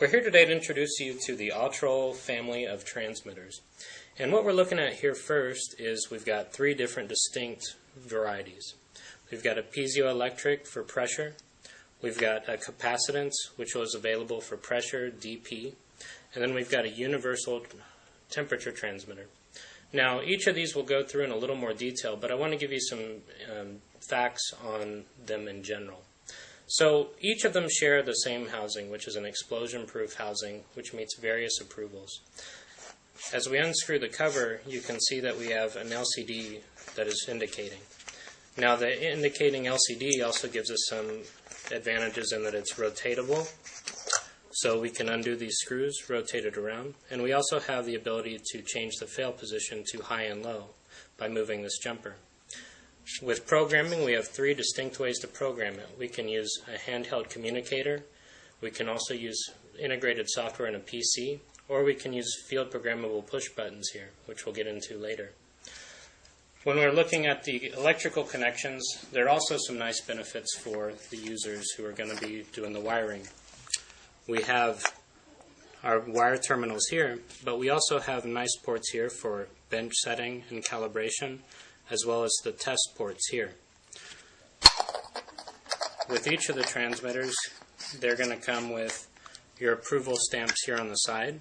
We're here today to introduce you to the Autrol family of transmitters. And what we're looking at here first is we've got three different distinct varieties. We've got a piezoelectric for pressure, we've got a capacitance, which was available for pressure, dP, and then we've got a universal temperature transmitter. Now, each of these we'll go through in a little more detail, but I want to give you some facts on them in general. So each of them share the same housing, which is an explosion-proof housing, which meets various approvals. As we unscrew the cover, you can see that we have an LCD that is indicating. Now, the indicating LCD also gives us some advantages in that it's rotatable, so we can undo these screws, rotate it around, and we also have the ability to change the fail position to high and low by moving this jumper. With programming, we have three distinct ways to program it. We can use a handheld communicator, we can also use integrated software in a PC, or we can use field programmable push buttons here, which we'll get into later. When we're looking at the electrical connections, there are also some nice benefits for the users who are going to be doing the wiring. We have our wire terminals here, but we also have nice ports here for bench setting and calibration, as well as the test ports here. With each of the transmitters, they're going to come with your approval stamps here on the side,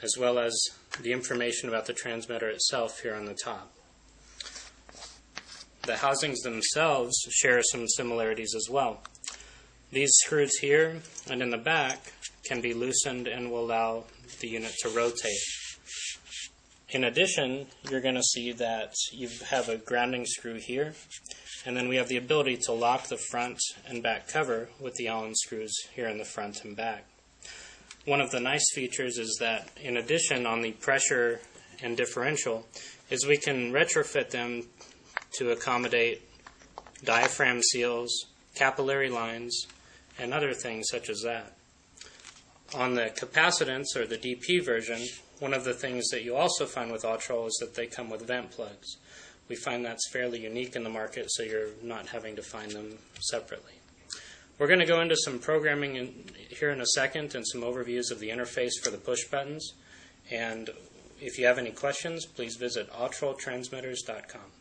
as well as the information about the transmitter itself here on the top. The housings themselves share some similarities as well. These screws here and in the back can be loosened and will allow the unit to rotate. In addition, you're going to see that you have a grounding screw here, and then we have the ability to lock the front and back cover with the Allen screws here in the front and back. One of the nice features is that, in addition, on the pressure and differential, is we can retrofit them to accommodate diaphragm seals, capillary lines, and other things such as that. On the capacitance, or the dP version, one of the things that you also find with Autrol is that they come with vent plugs. We find that's fairly unique in the market, so you're not having to find them separately. We're going to go into some programming here in a second and some overviews of the interface for the push buttons. And if you have any questions, please visit autroltransmitters.com.